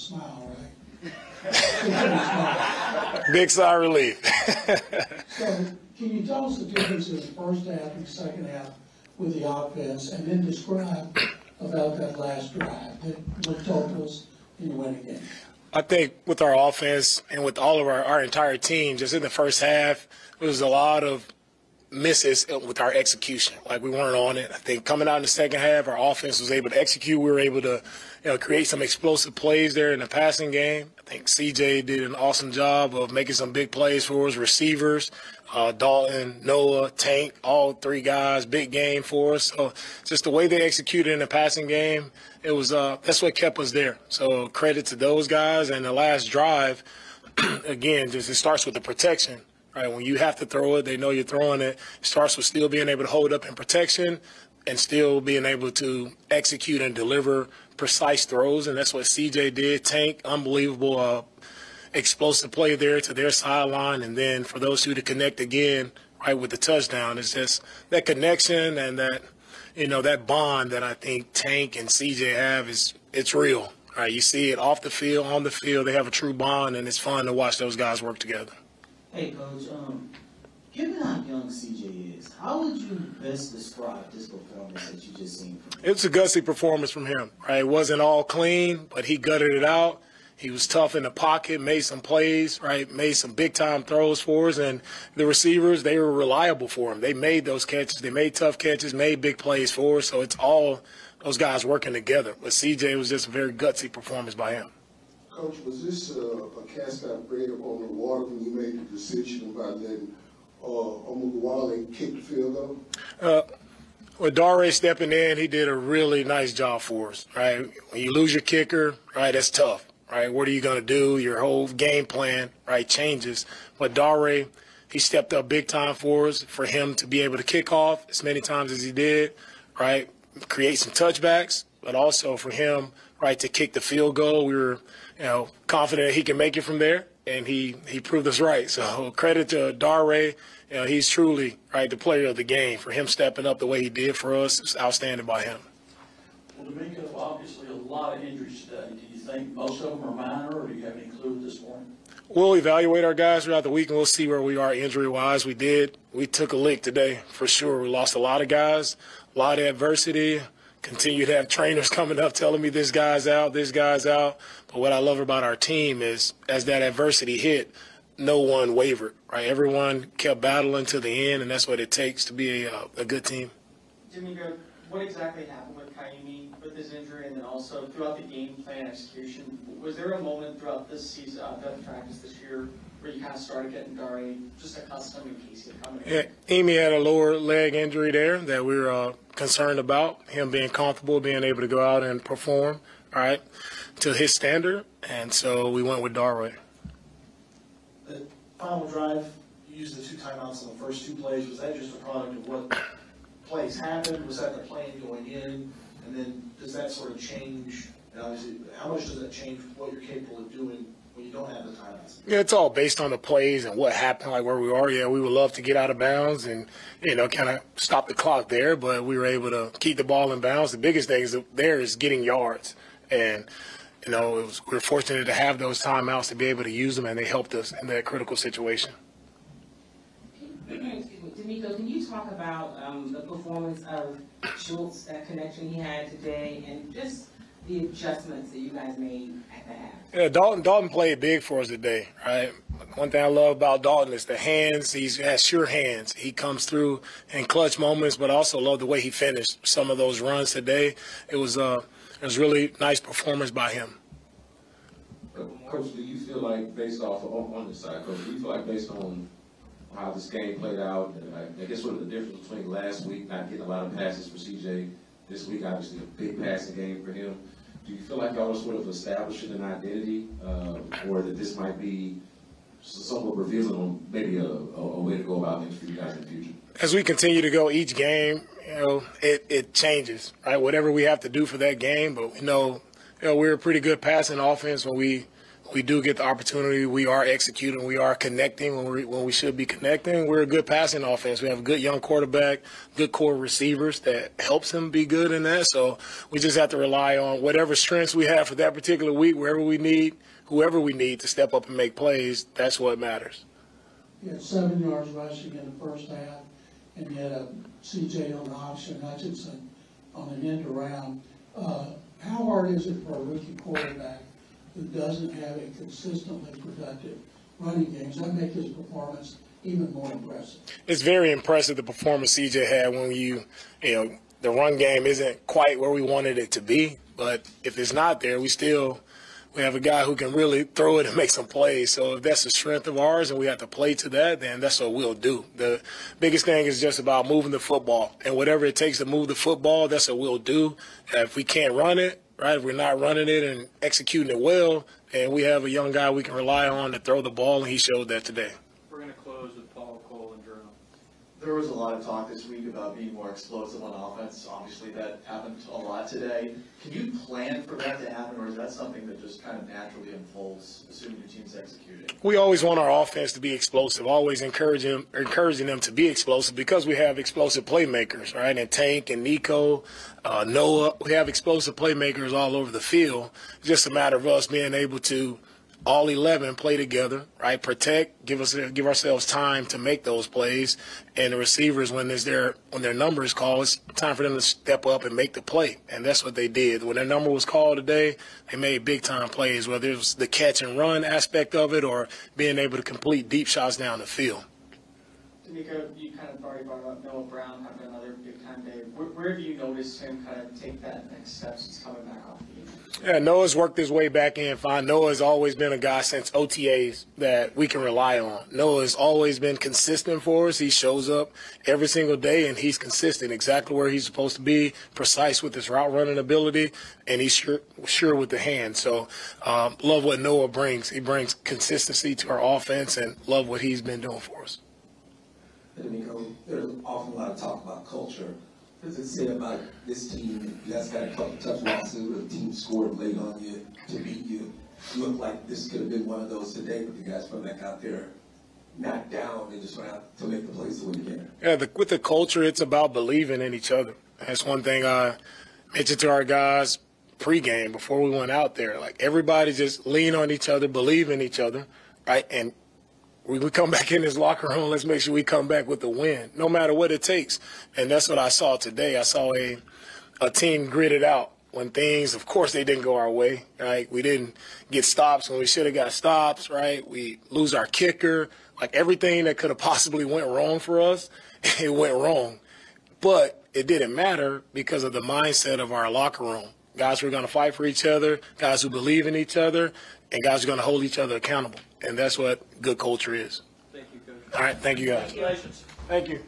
smile, right? Big sigh of relief. So, can you tell us the difference in the first half and second half with the offense, and then describe about that last drive, what totals in the winning game? I think with our offense and with all of our entire team, just in the first half, there was a lot of misses with our execution. Like, we weren't on it. I think coming out in the second half, our offense was able to execute. We were able to, create some explosive plays there in the passing game. I think CJ did an awesome job of making some big plays for us, receivers. Dalton, Noah, Tank, all three guys, big game for us. So just the way they executed in the passing game, it was that's what kept us there. So credit to those guys. And the last drive, again, just it starts with the protection. Right, when you have to throw it, they know you're throwing it. It starts with still being able to hold up in protection and still being able to execute and deliver precise throws, and that's what CJ did. Tank, unbelievable explosive play there to their sideline, and then for those two to connect again, right, with the touchdown. It's just that connection and that, that bond that I think Tank and CJ have it's real. Right, you see it off the field, on the field. They have a true bond, and it's fun to watch those guys work together. Hey, Coach, given how young CJ is, how would you best describe this performance that you just seen from him? It's a gutsy performance from him, right? It wasn't all clean, but he gutted it out. He was tough in the pocket, made some plays, right? Made some big-time throws for us, and the receivers, they were reliable for him. They made those catches. They made tough catches, made big plays for us, so it's all those guys working together. But CJ was just a very gutsy performance by him. Coach, was this a cast out bread on the water when you made the decision about letting Ogunbowale kick the field goal? With Dare stepping in, he did a really nice job for us, right? When you lose your kicker, right, that's tough, right? What are you going to do? Your whole game plan, right, changes. But Dare, he stepped up big time for us, for him to be able to kick off as many times as he did, right, create some touchbacks, but also for him, right, to kick the field goal. We were, confident he can make it from there, and he proved us right. So credit to Dare. He's truly, right, the player of the game. For him stepping up the way he did for us, it's outstanding by him. Well, DeMeco, obviously a lot of injuries today. Do you think most of them are minor, or do you have any clue at this point? We'll evaluate our guys throughout the week, and we'll see where we are injury-wise. We took a lick today, for sure. We lost a lot of guys, a lot of adversity. Continue to have trainers coming up telling me this guy's out, this guy's out. But what I love about our team is as that adversity hit, no one wavered, right? Everyone kept battling to the end, and that's what it takes to be a good team. DeMeco, what exactly happened with Kaimi with his injury, and then also throughout the game plan execution? Was there a moment throughout this season, throughout practice this year, where you kind of started getting Dare just accustomed in case he had come in? Yeah, Amy had a lower leg injury there that we were concerned about, him being comfortable, being able to go out and perform, all right, to his standard, and so we went with Dare. The final drive, you used the 2 timeouts on the first 2 plays. Was that just a product of what plays happened? Was that the plan going in? And then does that sort of change, obviously, how much does that change what you're capable of doing when you don't have the timeouts? Yeah, it's all based on the plays and what happened, like where we are. Yeah, we would love to get out of bounds and, kind of stop the clock there, but we were able to keep the ball in bounds. The biggest thing is getting yards. And, we're fortunate to have those timeouts to be able to use them, and they helped us in that critical situation. Excuse me, DeMeco, can you talk about the performance of Schultz, that connection he had today, and just the adjustments that you guys made at the half? Yeah, Dalton played big for us today, right? One thing I love about Dalton is the hands. He has sure hands. He comes through in clutch moments, but also love the way he finished some of those runs today. It was really nice performance by him. Coach, do you feel like, based off on this side, Coach, do you feel like based on how this game played out, and I guess what the difference between last week not getting a lot of passes for CJ, this week obviously a big passing game for him, do you feel like y'all are sort of establishing an identity, or that this might be somewhat revealing on maybe a way to go about things for you guys in the future? As we continue to go each game, it changes, right? Whatever we have to do for that game, but we're a pretty good passing offense when we we do get the opportunity, we are executing, we are connecting when we should be connecting. We're a good passing offense. We have a good young quarterback, good core receivers that helps him be good in that. So we just have to rely on whatever strengths we have for that particular week, whoever we need to step up and make plays. That's what matters. You had 7 yards rushing in the first half, and you had a CJ on the option, Hutchinson on an end around. How hard is it for a rookie quarterback who doesn't have a consistently productive running game? Does that make his performance even more impressive? It's very impressive, the performance CJ had when the run game isn't quite where we wanted it to be. But if it's not there, we have a guy who can really throw it and make some plays. So if that's the strength of ours and we have to play to that, then that's what we'll do. The biggest thing is just about moving the football. And whatever it takes to move the football, that's what we'll do. If we can't run it, right, if we're not running it and executing it well, and we have a young guy we can rely on to throw the ball, and he showed that today. We're going to close with Paul, Cole, and Drew. There was a lot of talk this week about being more explosive on offense. Obviously, that happened a lot today. Can you plan for that to happen, or is that something that just kind of naturally unfolds, assuming your team's executing? We always want our offense to be explosive, always encouraging them to be explosive because we have explosive playmakers, right? And Tank and Nico, Noah, we have explosive playmakers all over the field. It's just a matter of us being able to all 11 play together, right? Protect, give ourselves time to make those plays, and the receivers, when their number is called, it's time for them to step up and make the play, and that's what they did. When their number was called today, they made big time plays, whether it was the catch and run aspect of it or being able to complete deep shots down the field. DeMeco, you kind of already brought up Noah Brown having another big time day. Where have you noticed him kind of take that next step since coming back off the injury? Yeah, Noah's worked his way back in fine. Noah's always been a guy since OTAs that we can rely on. Noah's always been consistent for us. He shows up every single day, and he's consistent, exactly where he's supposed to be, precise with his route running ability, and he's sure with the hand. So love what Noah brings. He brings consistency to our offense, and love what he's been doing for us. DeMeco, there's an awful lot of talk about culture. What does it say about this team? You guys got a couple tough losses where the team scored late on you to beat you. You look like this could have been one of those today, but you guys went back out there knocked down and just went out to make the plays to win the game. Yeah, with the culture, it's about believing in each other. That's one thing I mentioned to our guys pregame before we went out there. Like, everybody just lean on each other, believe in each other, right? And we come back in this locker room, let's make sure we come back with the win, no matter what it takes. And that's what I saw today. I saw a team gritted out when things, of course, they didn't go our way, right? We didn't get stops when we should have got stops, right? We lose our kicker. Like, everything that could have possibly went wrong for us, it went wrong. But it didn't matter because of the mindset of our locker room. Guys who are going to fight for each other, guys who believe in each other, and guys who are going to hold each other accountable. And that's what good culture is. Thank you, Coach. All right, thank you, guys. Congratulations. Thank you.